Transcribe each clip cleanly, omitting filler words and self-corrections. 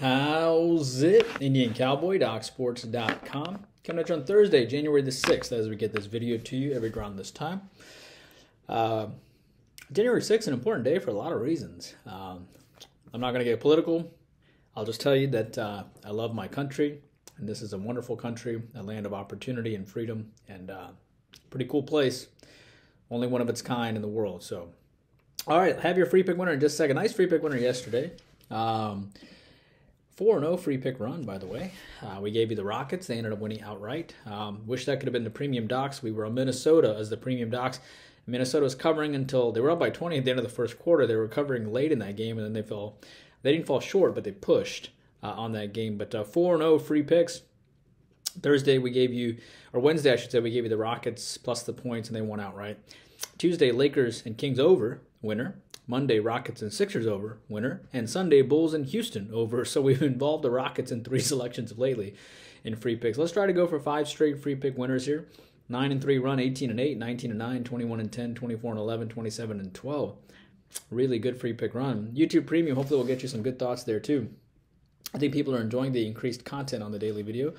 How's it? Indian Cowboy, DocSports.com. Coming at you on Thursday, January the 6th, as we get this video to you every around this time. January 6th is an important day for a lot of reasons. I'm not going to get political. I'll just tell you that I love my country, and this is a wonderful country, a land of opportunity and freedom, and pretty cool place. Only one of its kind in the world. So, all right, have your free pick winner in just a second. Nice free pick winner yesterday. 4-0 free pick run, by the way. We gave you the Rockets. They ended up winning outright. Wish that could have been the premium docs. We were on Minnesota as the premium docs. Minnesota was covering until they were up by 20 at the end of the first quarter. They were covering late in that game, and then they fell. They didn't fall short, but they pushed on that game. But 4-0 free picks. Thursday we gave you, or Wednesday I should say, we gave you the Rockets plus the points, and they won outright. Tuesday, Lakers and Kings over, winner. Monday, Rockets and Sixers over, winner. And Sunday, Bulls and Houston over. So we've involved the Rockets in 3 selections lately in free picks. Let's try to go for 5 straight free pick winners here. 9-3 run, 18-8, 19-9, 21-10, 24-11, 27-12. Really good free pick run. YouTube Premium, hopefully we'll get you some good thoughts there too. I think people are enjoying the increased content on the daily video,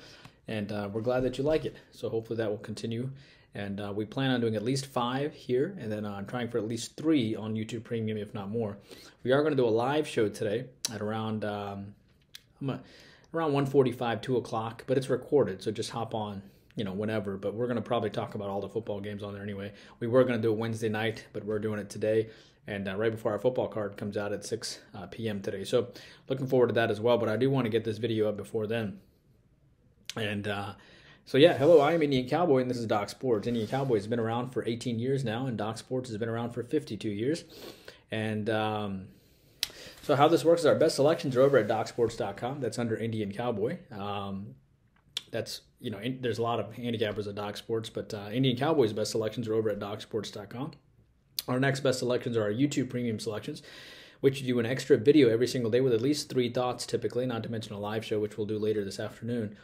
and we're glad that you like it. So hopefully that will continue. And we plan on doing at least 5 here, and then trying for at least 3 on YouTube Premium, if not more. We are going to do a live show today at around 1:45, 2 o'clock, but it's recorded, so just hop on, whenever. But we're going to probably talk about all the football games on there anyway. We were going to do it Wednesday night, but we're doing it today, and right before our football card comes out at 6 p.m. today. So looking forward to that as well, but I do want to get this video up before then. And so yeah, hello, I am Indian Cowboy, and this is Doc Sports. Indian Cowboy has been around for 18 years now, and Doc Sports has been around for 52 years. And so how this works is our best selections are over at DocSports.com. That's under Indian Cowboy. There's a lot of handicappers at Doc Sports, but Indian Cowboy's best selections are over at DocSports.com. Our next best selections are our YouTube Premium selections, which you do an extra video every single day with at least 3 thoughts typically, not to mention a live show, which we'll do later this afternoon.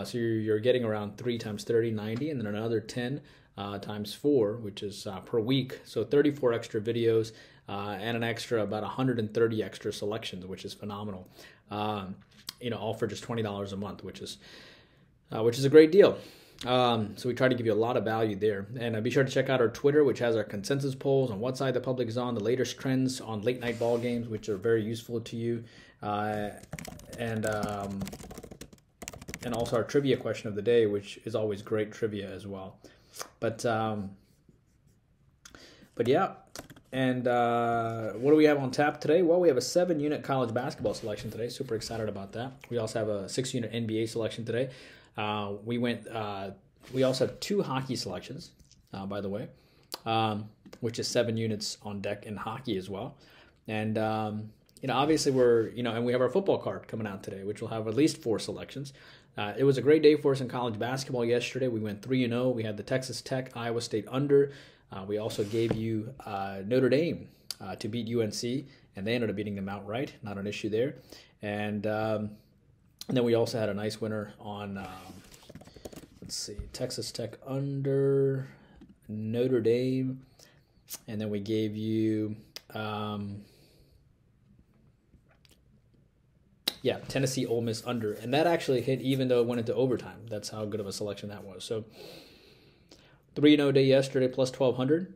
So you're getting around 3 times 30, 90, and then another 10 times 4, which is per week. So 34 extra videos and an extra about 130 extra selections, which is phenomenal. All for just $20 a month, which is a great deal. So we try to give you a lot of value there. And be sure to check out our Twitter, which has our consensus polls on what side the public is on, the latest trends on late night ball games, which are very useful to you, and also our trivia question of the day, which is always great trivia as well. But yeah, and what do we have on tap today? Well, we have a 7-unit college basketball selection today. Super excited about that. We also have a 6-unit NBA selection today. We also have 2 hockey selections, by the way, which is 7 units on deck in hockey as well. And obviously and we have our football card coming out today, which will have at least 4 selections. It was a great day for us in college basketball yesterday. We went 3-0. We had the Texas Tech, Iowa State under. We also gave you Notre Dame to beat UNC, and they ended up beating them outright. Not an issue there. And then we also had a nice winner on, Texas Tech under, Notre Dame. And then we gave you, Tennessee Ole Miss under. And that actually hit even though it went into overtime. That's how good of a selection that was. So 3-0 day yesterday, plus 1,200.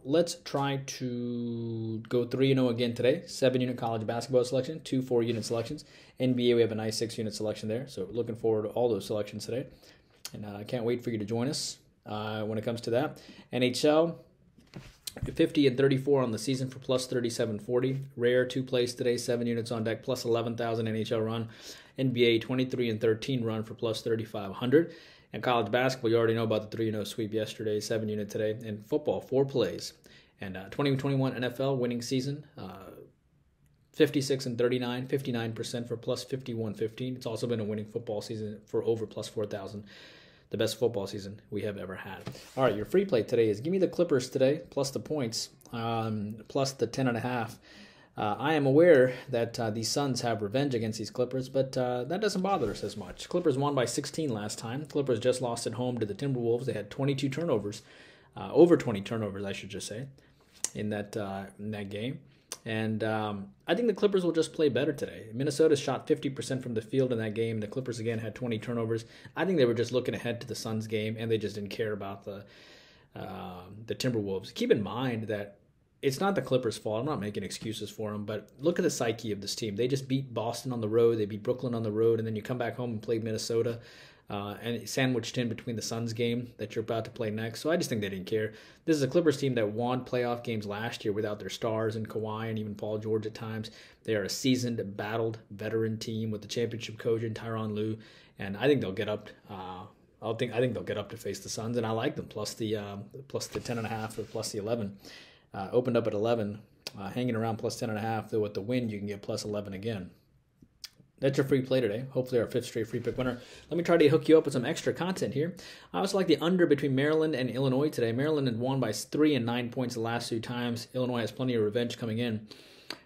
Let's try to go 3-0 again today. 7-unit college basketball selection, 2 4-unit selections. NBA, we have a nice 6-unit selection there. So looking forward to all those selections today. And I can't wait for you to join us when it comes to that. NHL, 50-34 on the season for plus 3740. Rare 2 plays today, 7 units on deck, plus 11,000 NHL run. NBA 23-13 run for plus 3,500. And college basketball, you already know about the 3-0 sweep yesterday, 7 unit today. And football, 4 plays. And 2021 NFL winning season, 56-39, 59% for plus 5115. It's also been a winning football season for over plus 4,000. The best football season we have ever had. All right, your free play today is give me the Clippers today, plus the points, plus the 10.5. I am aware that the Suns have revenge against these Clippers, but that doesn't bother us as much. Clippers won by 16 last time. Clippers just lost at home to the Timberwolves. They had 22 turnovers, over 20 turnovers, I should just say, in that game. And I think the Clippers will just play better today. Minnesota shot 50% from the field in that game. The Clippers, again, had 20 turnovers. I think they were just looking ahead to the Suns game, and they just didn't care about the Timberwolves. Keep in mind that it's not the Clippers' fault. I'm not making excuses for them, but look at the psyche of this team. They just beat Boston on the road. They beat Brooklyn on the road, and then you come back home and play Minnesota. And sandwiched in between the Suns game that you're about to play next. So I just think they didn't care. This is a Clippers team that won playoff games last year without their stars and Kawhi and even Paul George at times. They are a seasoned, battled veteran team with the championship coach in Tyronn Lue, and I think they'll get up. I think they'll get up to face the Suns, and I like them plus the 10.5 or plus the 11. Opened up at 11, hanging around plus 10.5. Though with the win, you can get plus 11 again. That's your free play today. Hopefully our 5th straight free pick winner. Let me try to hook you up with some extra content here. I also like the under between Maryland and Illinois today. Maryland had won by 3 and 9 points the last 2 times. Illinois has plenty of revenge coming in.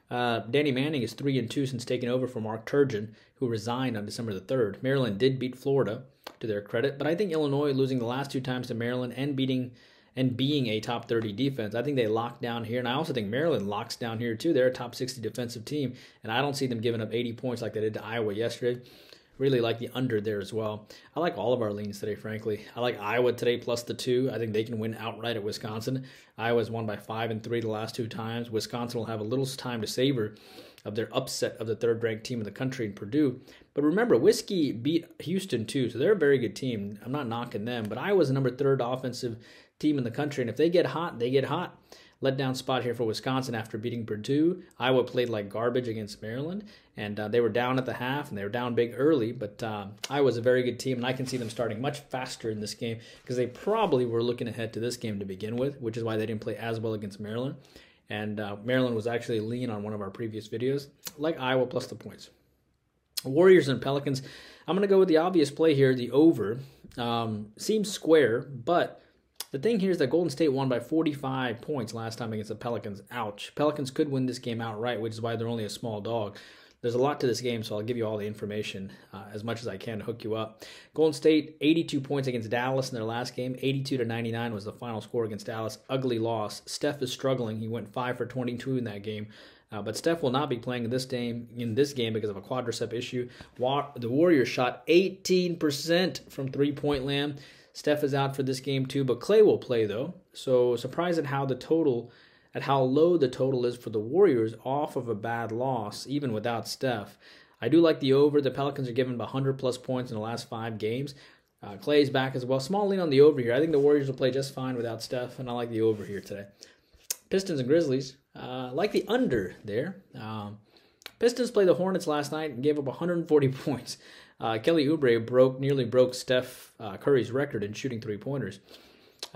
Danny Manning is 3-2 since taking over from Mark Turgeon, who resigned on December the 3rd. Maryland did beat Florida, to their credit, but I think Illinois losing the last 2 times to Maryland and being a top 30 defense, I think they lock down here, and I also think Maryland locks down here too. They're a top 60 defensive team, and I don't see them giving up 80 points like they did to Iowa yesterday. Really like the under there as well. I like all of our leans today, frankly. I like Iowa today plus the 2. I think they can win outright at Wisconsin. Iowa's won by 5 and 3 the last 2 times. Wisconsin will have a little time to savor of their upset of the 3rd-ranked team in the country in Purdue. But remember, Whiskey beat Houston too, so they're a very good team. I'm not knocking them, but Iowa's the number 3rd offensive team in the country, and if they get hot, they get hot. Letdown spot here for Wisconsin after beating Purdue. Iowa played like garbage against Maryland, and they were down at the half, and they were down big early, but Iowa's a very good team, and I can see them starting much faster in this game because they probably were looking ahead to this game to begin with, which is why they didn't play as well against Maryland. And Maryland was actually lean on one of our previous videos, like Iowa plus the points. Warriors and Pelicans. I'm going to go with the obvious play here, the over. Seems square, but the thing here is that Golden State won by 45 points last time against the Pelicans. Ouch. Pelicans could win this game outright, which is why they're only a small dog. There's a lot to this game, so I'll give you all the information as much as I can to hook you up. Golden State, 82 points against Dallas in their last game. 82-99 was the final score against Dallas. Ugly loss. Steph is struggling. He went 5 for 22 in that game. But Steph will not be playing in this game because of a quadricep issue. The Warriors shot 18% from three-point land. Steph is out for this game too, but Clay will play though. So surprised at how low the total is for the Warriors off of a bad loss, even without Steph. I do like the over. The Pelicans are given 100-plus points in the last 5 games. Clay's back as well. Small lean on the over here. I think the Warriors will play just fine without Steph, and I like the over here today. Pistons and Grizzlies. Like the under there. Pistons played the Hornets last night and gave up 140 points. Kelly Oubre nearly broke Steph Curry's record in shooting 3-pointers.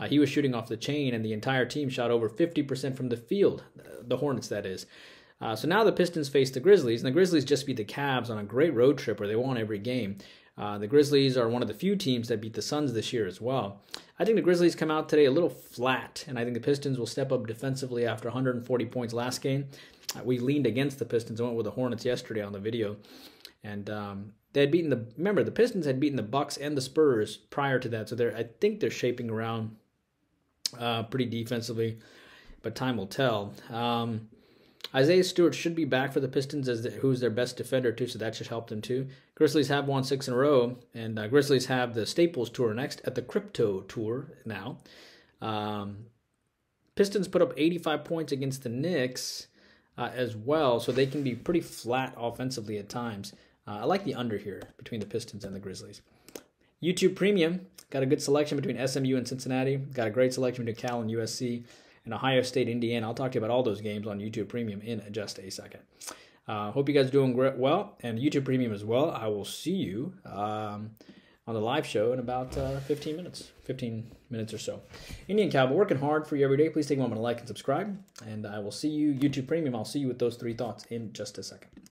He was shooting off the chain, and the entire team shot over 50% from the field, the Hornets, that is. So now the Pistons face the Grizzlies, and the Grizzlies just beat the Cavs on a great road trip where they won every game. The Grizzlies are one of the few teams that beat the Suns this year as well. I think the Grizzlies come out today a little flat, and I think the Pistons will step up defensively after 140 points last game. We leaned against the Pistons and went with the Hornets yesterday on the video. And they had beaten the Pistons had beaten the Bucks and the Spurs prior to that, so I think they're shaping around pretty defensively, but time will tell. Isaiah Stewart should be back for the Pistons, who's their best defender too, so that should help them too. Grizzlies have won 6 in a row, and Grizzlies have the Staples Tour next at the Crypto Tour now. Pistons put up 85 points against the Knicks as well, so they can be pretty flat offensively at times. I like the under here between the Pistons and the Grizzlies. YouTube Premium, got a good selection between SMU and Cincinnati. Got a great selection between Cal and USC and Ohio State, Indiana. I'll talk to you about all those games on YouTube Premium in just a second. Hope you guys are doing well, and YouTube Premium as well. I will see you on the live show in about 15 minutes or so. Indian Cowboy, working hard for you every day. Please take a moment to like and subscribe, and I will see you, YouTube Premium. I'll see you with those 3 thoughts in just a second.